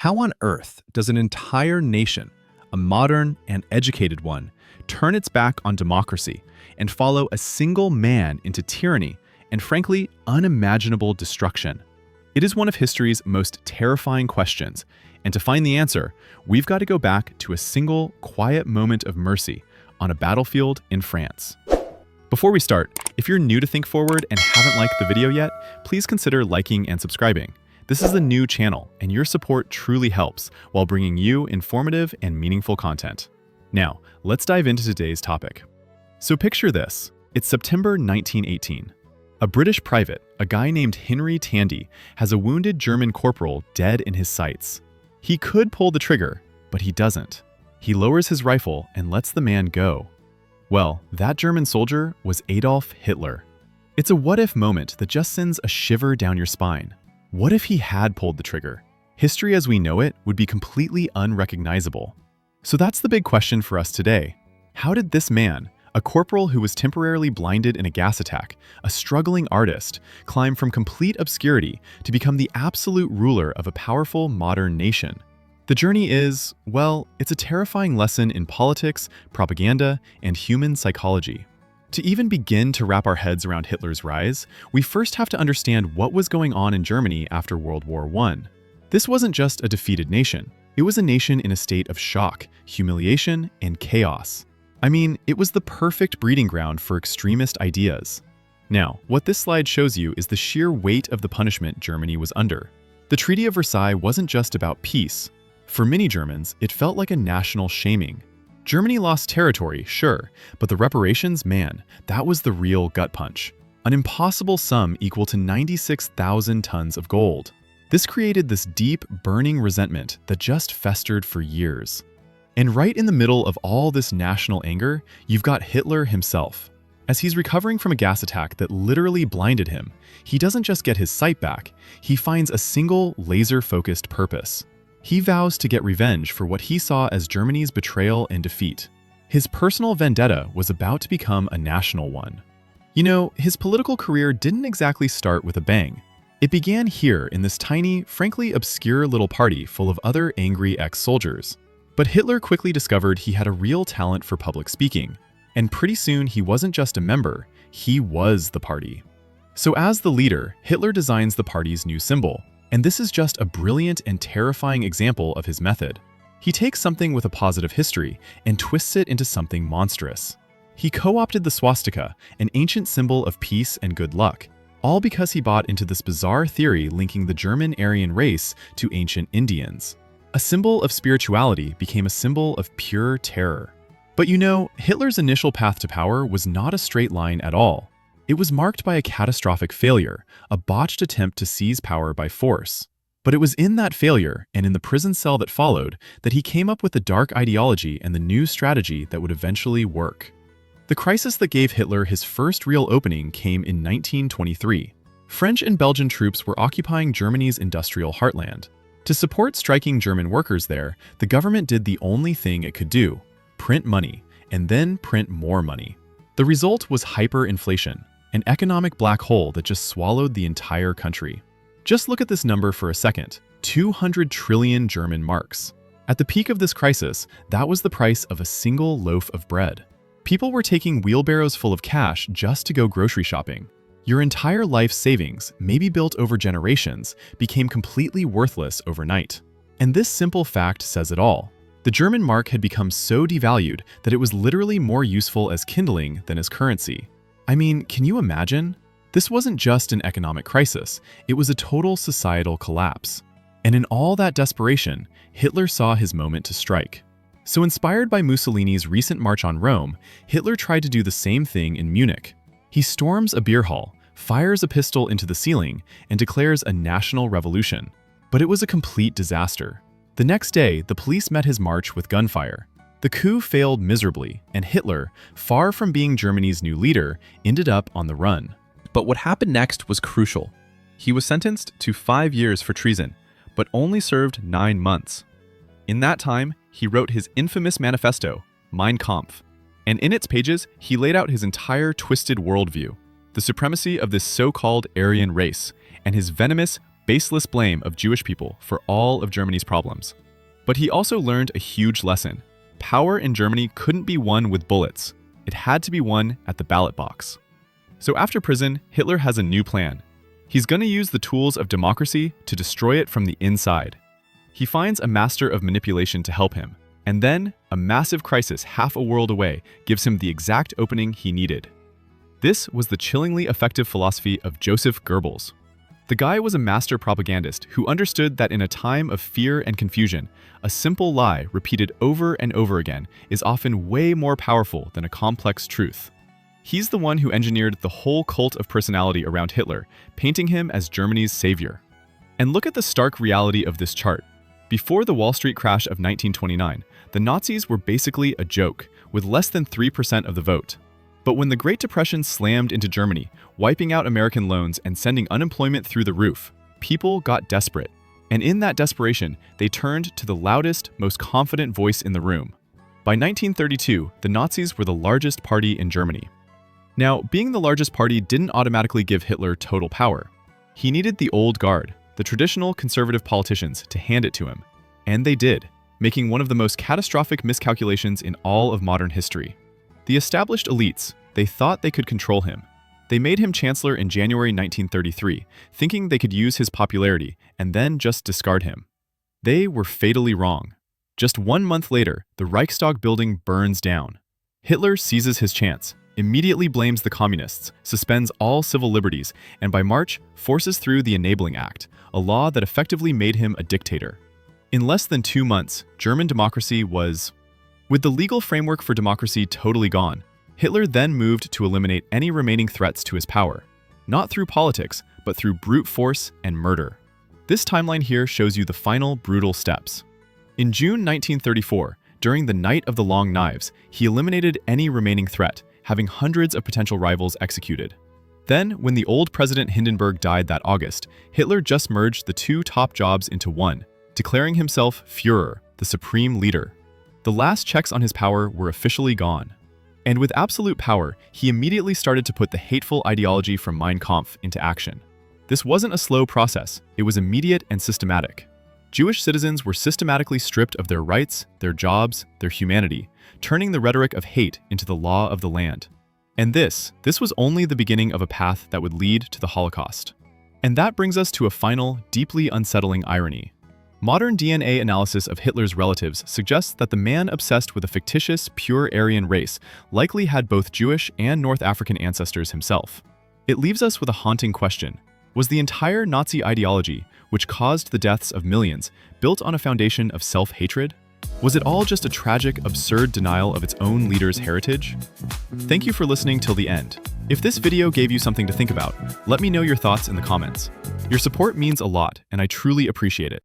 How on earth does an entire nation, a modern and educated one, turn its back on democracy and follow a single man into tyranny and, frankly, unimaginable destruction? It is one of history's most terrifying questions, and to find the answer, we've got to go back to a single, quiet moment of mercy on a battlefield in France. Before we start, if you're new to Think Forward and haven't liked the video yet, please consider liking and subscribing. This is a new channel, and your support truly helps while bringing you informative and meaningful content. Now, let's dive into today's topic. So picture this. It's September 1918. A British private, a guy named Henry Tandy, has a wounded German corporal dead in his sights. He could pull the trigger, but he doesn't. He lowers his rifle and lets the man go. Well, that German soldier was Adolf Hitler. It's a what-if moment that just sends a shiver down your spine. What if he had pulled the trigger? History as we know it would be completely unrecognizable. So that's the big question for us today. How did this man, a corporal who was temporarily blinded in a gas attack, a struggling artist, climb from complete obscurity to become the absolute ruler of a powerful modern nation? The journey is, well, it's a terrifying lesson in politics, propaganda, and human psychology. To even begin to wrap our heads around Hitler's rise, we first have to understand what was going on in Germany after World War I. This wasn't just a defeated nation. It was a nation in a state of shock, humiliation, and chaos. I mean, it was the perfect breeding ground for extremist ideas. Now, what this slide shows you is the sheer weight of the punishment Germany was under. The Treaty of Versailles wasn't just about peace. For many Germans, it felt like a national shaming. Germany lost territory, sure, but the reparations, man, that was the real gut punch. An impossible sum equal to 96,000 tons of gold. This created this deep, burning resentment that just festered for years. And right in the middle of all this national anger, you've got Hitler himself. As he's recovering from a gas attack that literally blinded him, he doesn't just get his sight back, he finds a single, laser-focused purpose. He vows to get revenge for what he saw as Germany's betrayal and defeat. His personal vendetta was about to become a national one. You know, his political career didn't exactly start with a bang. It began here in this tiny, frankly obscure little party full of other angry ex-soldiers. But Hitler quickly discovered he had a real talent for public speaking. And pretty soon he wasn't just a member, he was the party. So as the leader, Hitler designs the party's new symbol. And this is just a brilliant and terrifying example of his method. He takes something with a positive history and twists it into something monstrous. He co-opted the swastika, an ancient symbol of peace and good luck, all because he bought into this bizarre theory linking the German Aryan race to ancient Indians. A symbol of spirituality became a symbol of pure terror. But you know, Hitler's initial path to power was not a straight line at all. It was marked by a catastrophic failure, a botched attempt to seize power by force. But it was in that failure, and in the prison cell that followed, that he came up with the dark ideology and the new strategy that would eventually work. The crisis that gave Hitler his first real opening came in 1923. French and Belgian troops were occupying Germany's industrial heartland. To support striking German workers there, the government did the only thing it could do: print money, and then print more money. The result was hyperinflation, an economic black hole that just swallowed the entire country. Just look at this number for a second: 200 trillion German marks. At the peak of this crisis, that was the price of a single loaf of bread. People were taking wheelbarrows full of cash just to go grocery shopping. Your entire life savings, maybe built over generations, became completely worthless overnight. And this simple fact says it all. The German mark had become so devalued that it was literally more useful as kindling than as currency. I mean, can you imagine? This wasn't just an economic crisis, it was a total societal collapse. And in all that desperation, Hitler saw his moment to strike. So inspired by Mussolini's recent march on Rome, Hitler tried to do the same thing in Munich. He storms a beer hall, fires a pistol into the ceiling, and declares a national revolution. But it was a complete disaster. The next day, the police met his march with gunfire. The coup failed miserably, and Hitler, far from being Germany's new leader, ended up on the run. But what happened next was crucial. He was sentenced to 5 years for treason, but only served 9 months. In that time, he wrote his infamous manifesto, Mein Kampf. And in its pages, he laid out his entire twisted worldview, the supremacy of this so-called Aryan race, and his venomous, baseless blame of Jewish people for all of Germany's problems. But he also learned a huge lesson. Power in Germany couldn't be won with bullets. It had to be won at the ballot box. So after prison, Hitler has a new plan. He's going to use the tools of democracy to destroy it from the inside. He finds a master of manipulation to help him, and then a massive crisis half a world away gives him the exact opening he needed. This was the chillingly effective philosophy of Joseph Goebbels. The guy was a master propagandist who understood that in a time of fear and confusion, a simple lie repeated over and over again is often way more powerful than a complex truth. He's the one who engineered the whole cult of personality around Hitler, painting him as Germany's savior. And look at the stark reality of this chart. Before the Wall Street crash of 1929, the Nazis were basically a joke, with less than 3% of the vote. But when the Great Depression slammed into Germany, wiping out American loans and sending unemployment through the roof, people got desperate. And in that desperation, they turned to the loudest, most confident voice in the room. By 1932, the Nazis were the largest party in Germany. Now, being the largest party didn't automatically give Hitler total power. He needed the old guard, the traditional conservative politicians, to hand it to him. And they did, making one of the most catastrophic miscalculations in all of modern history. The established elites, they thought they could control him. They made him chancellor in January 1933, thinking they could use his popularity and then just discard him. They were fatally wrong. Just 1 month later, the Reichstag building burns down. Hitler seizes his chance, immediately blames the communists, suspends all civil liberties, and by March, forces through the Enabling Act, a law that effectively made him a dictator. In less than 2 months, German democracy was... With the legal framework for democracy totally gone, Hitler then moved to eliminate any remaining threats to his power, not through politics, but through brute force and murder. This timeline here shows you the final brutal steps. In June 1934, during the Night of the Long Knives, he eliminated any remaining threat, having hundreds of potential rivals executed. Then, when the old President Hindenburg died that August, Hitler just merged the two top jobs into one, declaring himself Führer, the supreme leader. The last checks on his power were officially gone. And with absolute power, he immediately started to put the hateful ideology from Mein Kampf into action. This wasn't a slow process, it was immediate and systematic. Jewish citizens were systematically stripped of their rights, their jobs, their humanity, turning the rhetoric of hate into the law of the land. And this was only the beginning of a path that would lead to the Holocaust. And that brings us to a final, deeply unsettling irony. Modern DNA analysis of Hitler's relatives suggests that the man obsessed with a fictitious, pure Aryan race likely had both Jewish and North African ancestors himself. It leaves us with a haunting question. Was the entire Nazi ideology, which caused the deaths of millions, built on a foundation of self-hatred? Was it all just a tragic, absurd denial of its own leader's heritage? Thank you for listening till the end. If this video gave you something to think about, let me know your thoughts in the comments. Your support means a lot, and I truly appreciate it.